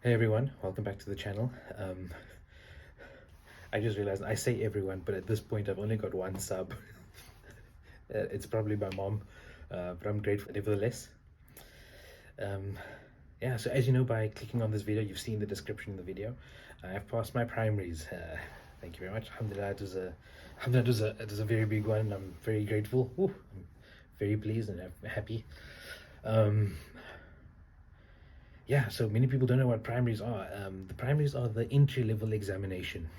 Hey everyone, welcome back to the channel. I just realized I say everyone, but at this point I've only got one sub. It's probably my mom, but I'm grateful nevertheless. Um, yeah, so as you know by clicking on this video, you've seen the description of the video. I've passed my primaries. Thank you very much. Alhamdulillah, it was a very big one. And I'm very grateful. Ooh, I'm very pleased and happy. Um, yeah, so many people don't know what primaries are. The primaries are the entry-level examination.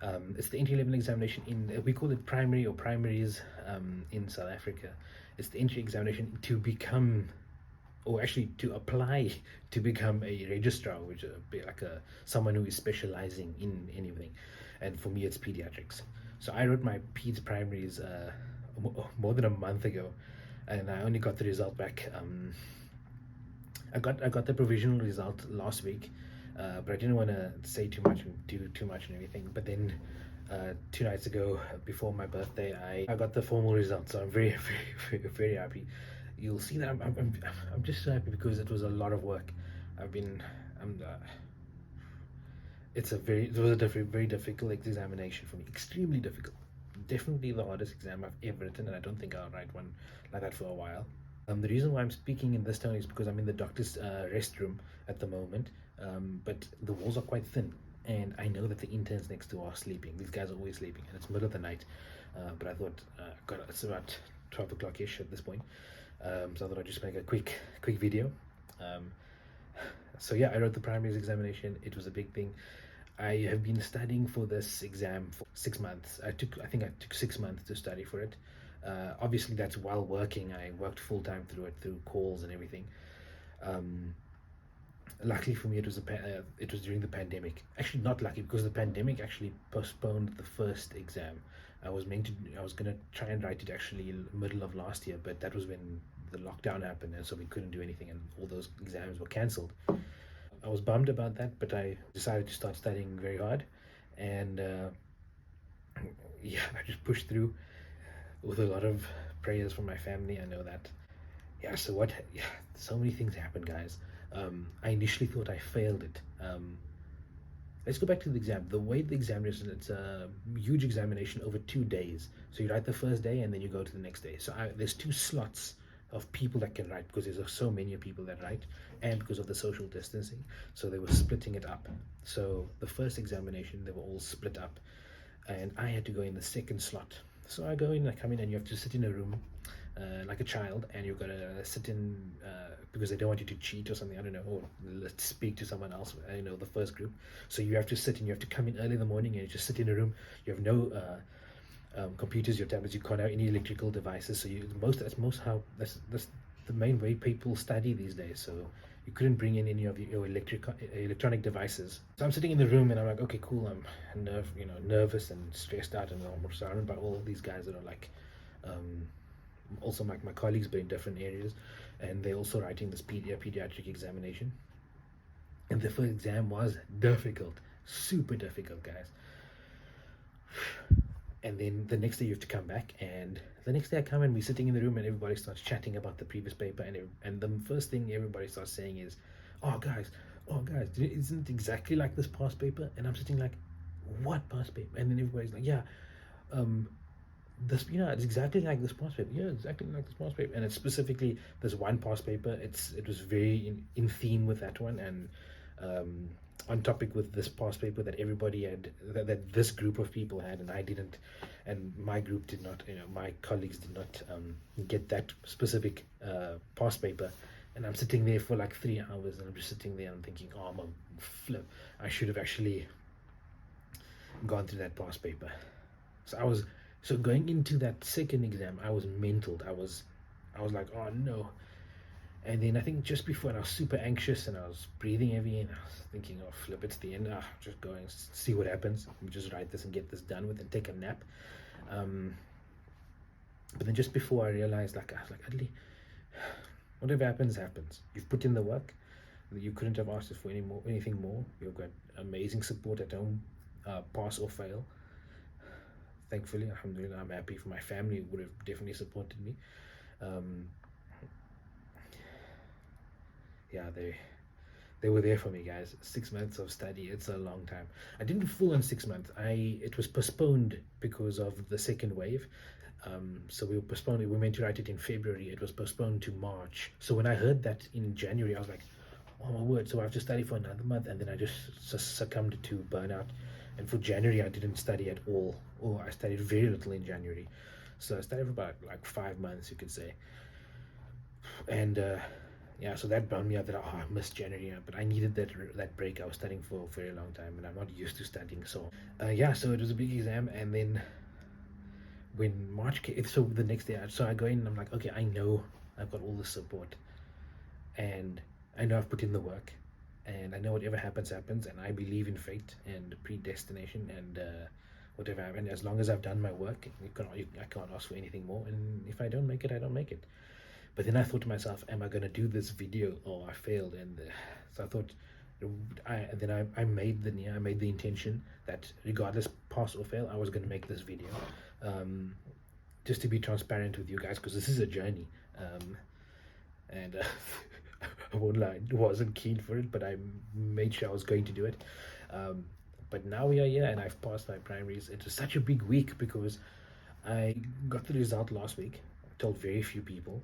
It's the entry level examination we call it primary or primaries in South Africa. It's the entry examination to become, or actually to apply to become a registrar, which is like someone who is specializing in anything. And for me, it's pediatrics. So I wrote my peds primaries more than a month ago, and I only got the result back. I got the provisional result last week, but I didn't want to say too much and do too much and everything. But then 2 nights ago, before my birthday, I got the formal result, so I'm very very happy. You'll see that I'm just so happy because it was a lot of work. I've been I'm it was a very difficult examination for me, extremely difficult, definitely the hardest exam I've ever written, and I don't think I'll write one like that for a while. The reason why I'm speaking in this tone is because I'm in the doctor's restroom at the moment, but the walls are quite thin, and I know that the interns next door are sleeping. These guys are always sleeping, and it's middle of the night. But I thought, God, it's about 12 o'clock ish at this point, so I thought I'd just make a quick video. Um, so yeah, I wrote the primaries examination. It was a big thing. I have been studying for this exam for 6 months. I think I took 6 months to study for it. Obviously, that's while working. I worked full time through it, through calls and everything. Um, Luckily for me, it was during the pandemic. Actually, not lucky because the pandemic actually postponed the first exam. I was gonna try and write it actually in the middle of last year, but that was when the lockdown happened, and so we couldn't do anything, and all those exams were cancelled. I was bummed about that, but I decided to start studying very hard, and yeah, I just pushed through with a lot of prayers from my family. I know that. Yeah. So what? Yeah, so many things happened, guys. I initially thought I failed it. Let's go back to the exam. The way the examination, it's a huge examination over 2 days. So you write the first day and then you go to the next day. So there's two slots of people that can write because there's so many people that write, and because of the social distancing. So they were splitting it up. So the first examination, they were all split up, and I had to go in the second slot. So I come in, and you have to sit in a room like a child, and you've got to sit in because they don't want you to cheat or something. I don't know, or let's speak to someone else. The first group. So you have to sit, and you have to come in early in the morning, and you just sit in a room. You have no computers, your tablets. You can't have any electrical devices. So that's the main way people study these days. So you couldn't bring in any of your electronic devices. So I'm sitting in the room, and I'm like, okay, cool. I'm nervous and stressed out, and I'm surrounded by all these guys that are like, also my colleagues, but in different areas, and they're also writing this pediatric examination. And the first exam was difficult, super difficult, guys. And then the next day you have to come back, and the next day I come and we're sitting in the room, and everybody starts chatting about the previous paper, and the first thing everybody starts saying is, oh guys, isn't it exactly like this past paper? And I'm sitting like, what past paper? And then everybody's like, yeah, it's exactly like this past paper. Yeah, exactly like this past paper. And it's specifically this one past paper. It was very in theme with that one, and on topic with this past paper that everybody had, that this group of people had, and I didn't, and my group did not. My colleagues did not get that specific past paper. And I'm sitting there for like 3 hours, and I'm just sitting there and thinking, oh, I'm a flip. I should have actually gone through that past paper. So going into that second exam, I was mental. I was like, oh no. And then I think just before, I was super anxious, and I was breathing heavy, and I was thinking, oh flip, it's the end. Just go and see what happens. Just write this and get this done with, and take a nap. But then just before, I realized, I was like, Adli, whatever happens, happens. You've put in the work. You couldn't have asked for anything more. You've got amazing support at home, pass or fail. Thankfully, alhamdulillah, I'm happy for my family, who would have definitely supported me. Um, yeah, They were there for me, guys. 6 months of study, it's a long time. I didn't do full on 6 months. It was postponed because of the second wave. So we were postponed. We meant to write it in February. It was postponed to March. So when I heard that in January, I was like, oh my word! So I have to study for another month, and then I just succumbed to burnout. And for January, I didn't study at all, or I studied very little in January. So I studied for about like 5 months, you could say. And yeah, so that bummed me out that I missed January, but I needed that break. I was studying for a very long time, and I'm not used to studying. So yeah, so it was a big exam, and then when March came, so the next day, so I go in and I'm like, okay, I know I've got all the support, and I know I've put in the work, and I know whatever happens happens, and I believe in fate and predestination, and whatever happens, as long as I've done my work, I can't ask for anything more. And if I don't make it, I don't make it. But then I thought to myself, am I going to do this video? Oh, I failed. And so I thought, I made the intention that regardless pass or fail, I was going to make this video, just to be transparent with you guys, because this is a journey. And I won't lie, I wasn't keen for it, but I made sure I was going to do it. But now we are here, and I've passed my primaries. It was such a big week because I got the result last week. I told very few people.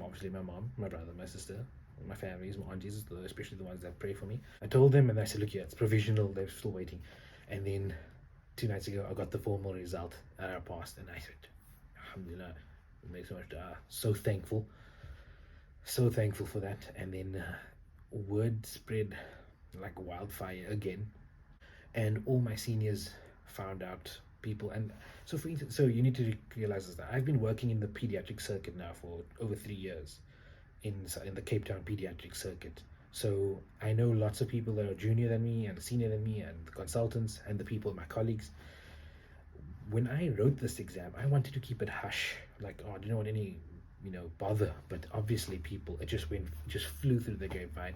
Obviously my mom, my brother, my sister, my families, my aunties, especially the ones that pray for me. I told them, and I said, look, yeah, it's provisional, they're still waiting. And then 2 nights ago, I got the formal result, and I passed. And I said, alhamdulillah, it makes so much dua. So thankful for that. And then word spread like wildfire again, and all my seniors found out. People, and so for instance, so you need to realize that I've been working in the pediatric circuit now for over 3 years in the Cape Town pediatric circuit. So I know lots of people that are junior than me and senior than me, and the consultants and the people, my colleagues. When I wrote this exam, I wanted to keep it hush, like, oh, I didn't want any bother. But obviously people, it just flew through the grapevine.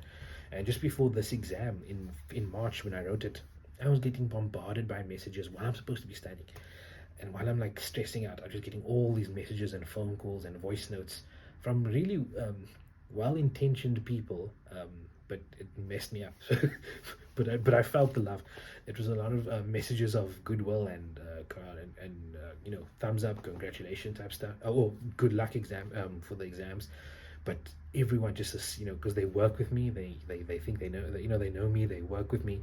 And just before this exam in March, when I wrote it, I was getting bombarded by messages while I'm supposed to be studying, and while I'm like stressing out, I'm just getting all these messages and phone calls and voice notes from really well-intentioned people, but it messed me up. But I felt the love. It was a lot of messages of goodwill and thumbs up, congratulations type stuff. Oh, good luck for the exams. But everyone just because they work with me, they think they know that, they know me, they work with me.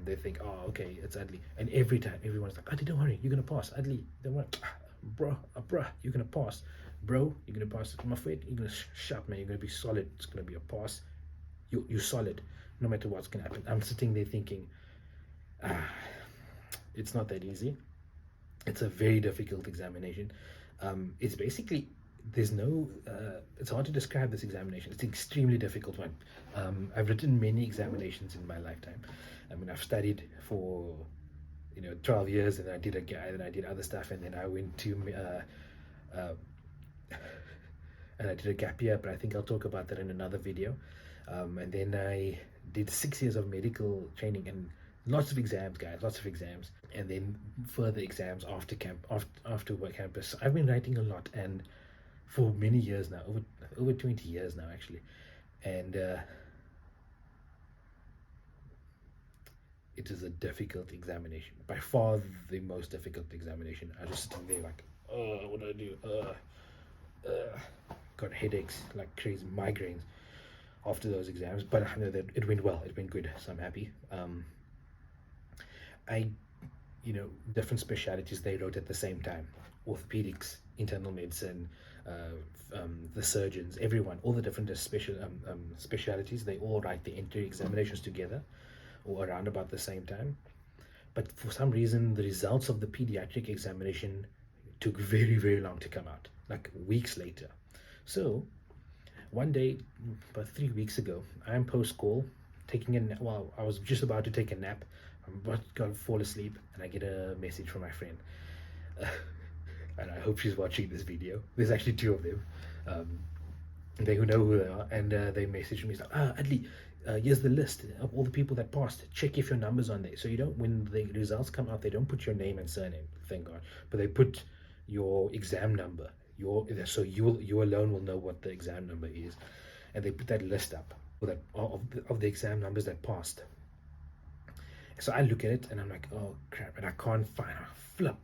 They think, oh, okay, it's Adli. And every time everyone's like, Adli, don't worry, you're gonna pass. Adli, don't worry. Bruh, you're gonna pass. Bro, you're gonna pass. My friend, you're gonna shut, man, you're gonna be solid. It's gonna be a pass. You're solid, no matter what's gonna happen. I'm sitting there thinking, it's not that easy. It's a very difficult examination. It's basically, there's no it's hard to describe this examination. It's an extremely difficult one. I've written many examinations in my lifetime. I mean, I've studied for 12 years, and I did other stuff, and then I went to and I did a gap year, but I think I'll talk about that in another video. And then I did 6 years of medical training, and lots of exams, guys, lots of exams, and then further exams after work campus. I've been writing a lot, and for many years now, over 20 years now, actually. And it is a difficult examination, by far the most difficult examination. I was just sitting there like, what do I do? Got headaches like crazy, migraines after those exams. But I know that it went well, it went good, so I'm happy. Different specialities they wrote at the same time: orthopedics, internal medicine, the surgeons, everyone, all the different specialities, they all write the entry examinations together or around about the same time. But for some reason, the results of the pediatric examination took very, very long to come out, like weeks later. So one day, about 3 weeks ago, I'm post-call, taking a nap. Well, I was just about to take a nap. I'm about to fall asleep, and I get a message from my friend. And I hope she's watching this video. There's actually two of them. They who know who they are, and they message me, like, Adli, here's the list of all the people that passed. Check if your number's on there. So you don't, when the results come out, they don't put your name and surname, thank God, but they put your exam number. So you alone will know what the exam number is, and they put that list up. of the exam numbers that passed. So I look at it and I'm like, oh crap, and I can't find. Flip,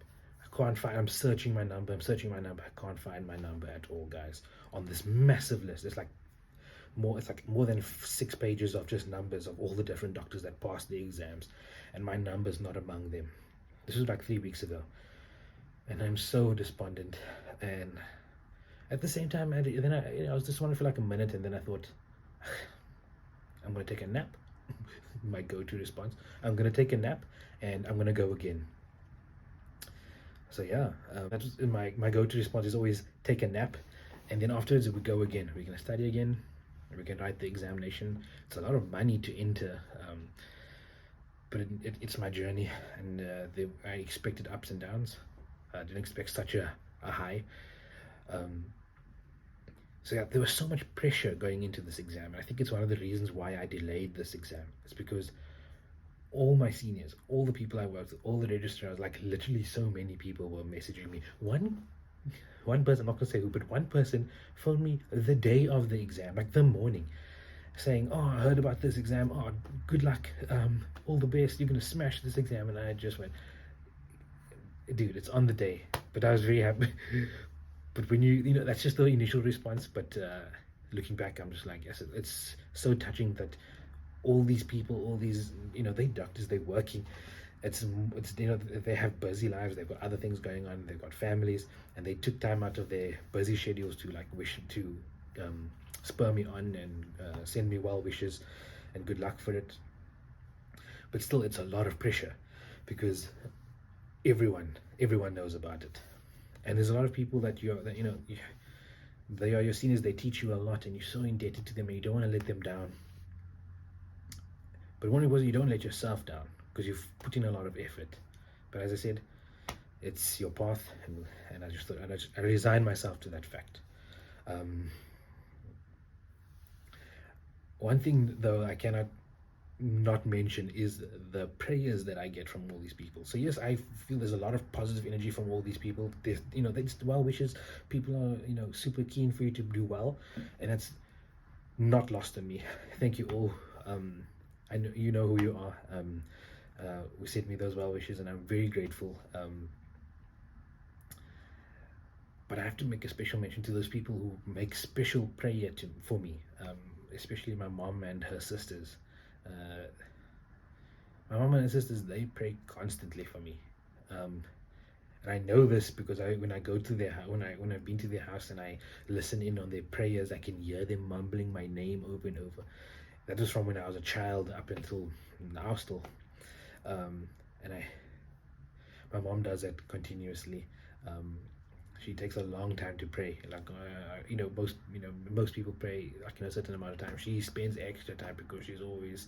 I can't find. I'm searching my number. I'm searching my number. I can't find my number at all, guys. On this massive list, it's like more. It's like more than 6 pages of just numbers of all the different doctors that passed the exams, and my number's not among them. This was like 3 weeks ago, and I'm so despondent. And at the same time, I was just wondering for like a minute, and then I thought, I'm gonna take a nap. My go-to response. I'm gonna take a nap, and I'm gonna go again. So yeah, that's my go-to response is always take a nap, and then afterwards we go again. We're gonna study again. We can write the examination. It's a lot of money to enter, but it's my journey, and I expected ups and downs. I didn't expect such a high. Um, so yeah, there was so much pressure going into this exam, and I think it's one of the reasons why I delayed this exam. It's because all my seniors, all the people I worked with, all the registrars, like literally so many people were messaging me. One person, I'm not gonna say who, but one person phoned me the day of the exam, like the morning, saying, "Oh, I heard about this exam. Oh, good luck. All the best. You're gonna smash this exam." And I just went, "Dude, it's on the day." But I was very happy. But when you know, that's just the initial response. But looking back, I'm just like, yes, it's so touching that all these people, all these, they doctors, they're working. It's they have busy lives. They've got other things going on. They've got families, and they took time out of their busy schedules to like wish to spur me on and send me well wishes and good luck for it. But still, it's a lot of pressure because everyone knows about it, and there's a lot of people that they are your seniors. They teach you a lot, and you're so indebted to them, and you don't want to let them down. But one was you don't let yourself down because you've put in a lot of effort. But as I said, it's your path, and I just thought I resigned myself to that fact. One thing though I cannot not mention is the prayers that I get from all these people. So yes, I feel there's a lot of positive energy from all these people. There's they just well wishes. People are super keen for you to do well, and it's not lost on me. Thank you all. I know you know who you are. Who sent me those well wishes, and I'm very grateful. But I have to make a special mention to those people who make special prayer for me, especially my mom and her sisters. Uh, my mom and her sisters, they pray constantly for me, and I know this because when I go to their house, when I've been to their house and I listen in on their prayers, I can hear them mumbling my name over and over. That was from when I was a child up until now still, and my mom does that continuously. She takes a long time to pray. Like most people pray like in a certain amount of time. She spends extra time because she's always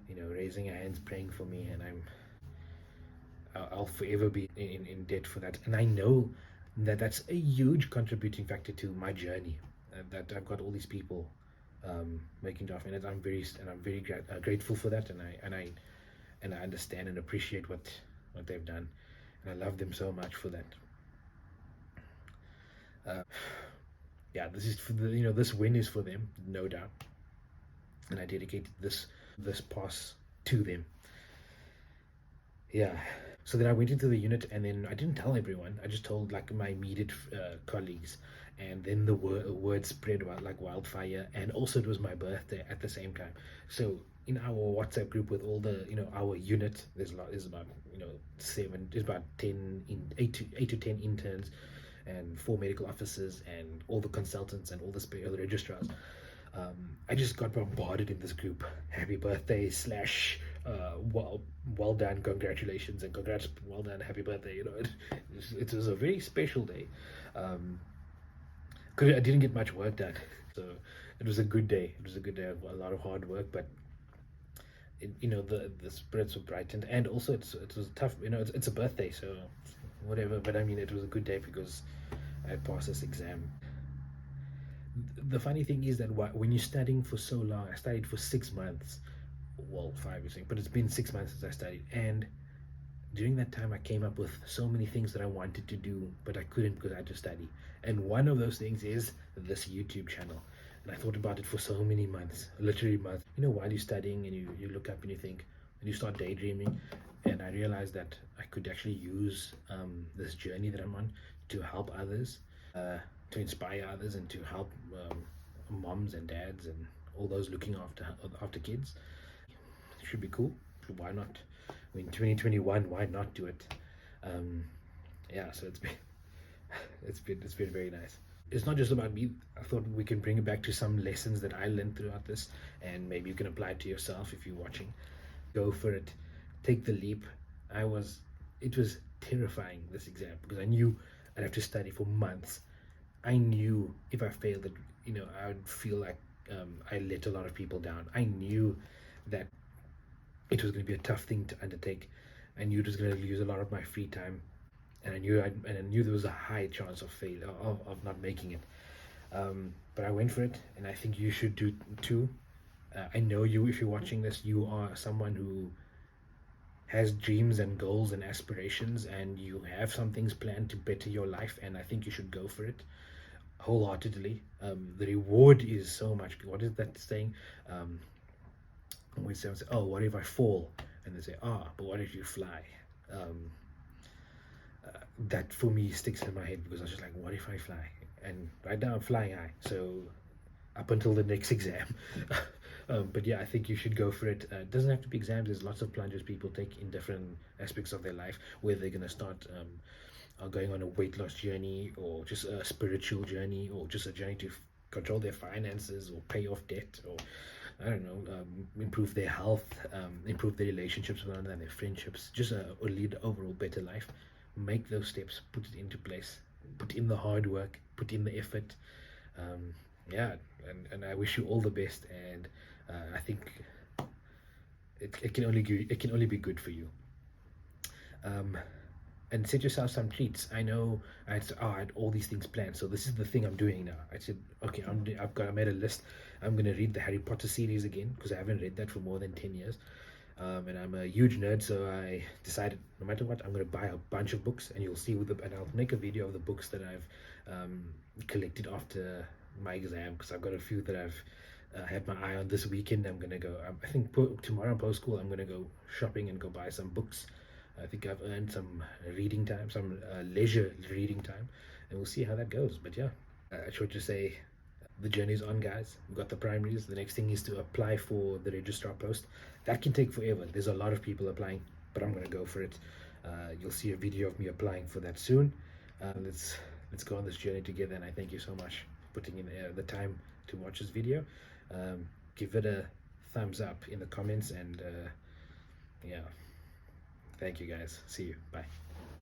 raising her hands praying for me, and I'll forever be in debt for that. And I know that that's a huge contributing factor to my journey. That I've got all these people making it off, and I'm very grateful for that, and I understand and appreciate what they've done, and I love them so much for that. Yeah, this is for this win is for them, no doubt, and I dedicated this pass to them. Yeah. So then I went into the unit, and then I didn't tell everyone. I just told like my immediate colleagues, and then the word spread like wildfire. And also, it was my birthday at the same time. So in our WhatsApp group with all the our unit, there's about there's about 8 to 10 interns, and 4 medical officers, and all the consultants, and all the registrars. I just got bombarded in this group. Happy birthday / well done, congratulations, and congrats, well done, happy birthday. It was a very special day. Cause I didn't get much work done, so it was a good day. It was a good day of a lot of hard work, but the spirits were brightened, and also it was tough. It's a birthday, so whatever. But I mean, it was a good day because I passed this exam. The funny thing is that when you're studying for so long, I studied for 6 months, well 5 or 6, but it's been 6 months since I studied, and during that time I came up with so many things that I wanted to do, but I couldn't because I had to study. And one of those things is this YouTube channel. And I thought about it for so many months, literally months. You know, while you're studying and you look up and you think, and you start daydreaming. And I realized that I could actually use this journey that I'm on to help others, to inspire others, and to help moms and dads and all those looking after kids. It should be cool. Why not? I mean, 2021. Why not do it? Um, yeah. So it's been very nice. It's not just about me. I thought we can bring it back to some lessons that I learned throughout this, and maybe you can apply it to yourself if you're watching. Go for it. Take the leap. It was terrifying, this exam, because I knew I'd have to study for months. I knew if I failed, that I would feel like I let a lot of people down. I knew that it was going to be a tough thing to undertake. I knew it was going to lose a lot of my free time, and I knew there was a high chance of failure, of not making it. But I went for it, and I think you should do too. I know you, if you're watching this, you are someone who has dreams and goals and aspirations, and you have some things planned to better your life, and I think you should go for it wholeheartedly. The reward is so much. What is that saying? When someone says, "Oh, what if I fall?" and they say, "Ah, but what if you fly?" Um, that for me sticks in my head, because I was just like, "What if I fly?" And right now I'm flying high. So up until the next exam. But yeah, I think you should go for it. It doesn't have to be exams. There's lots of plunges people take in different aspects of their life, where they're going to start going on a weight loss journey, or just a spiritual journey, or just a journey to control their finances, or pay off debt, or I don't know, improve their health, improve their relationships with one another, their friendships, just or lead an overall better life. Make those steps, put it into place, put in the hard work, put in the effort. Um, yeah, and I wish you all the best, and I think it can only be good for you. Um, and set yourself some treats. I know I had all these things planned, so this is the thing I'm doing now. I said, okay, I made a list. I'm gonna read the Harry Potter series again, because I haven't read that for more than 10 years. And I'm a huge nerd, so I decided no matter what, I'm gonna buy a bunch of books, and you'll see and I'll make a video of the books that I've collected after my exam, because I've got a few that I've had my eye on this weekend. I'm gonna go. I think tomorrow post school, I'm gonna go shopping and go buy some books. I think I've earned some reading time, some leisure reading time, and we'll see how that goes. But yeah, I should just say the journey's on, guys. We've got the primaries. The next thing is to apply for the registrar post. That can take forever. There's a lot of people applying, but I'm gonna go for it. You'll see a video of me applying for that soon. Let's go on this journey together, and I thank you so much for putting in the time to watch this video. Give it a thumbs up in the comments, and yeah, thank you guys. See you. Bye.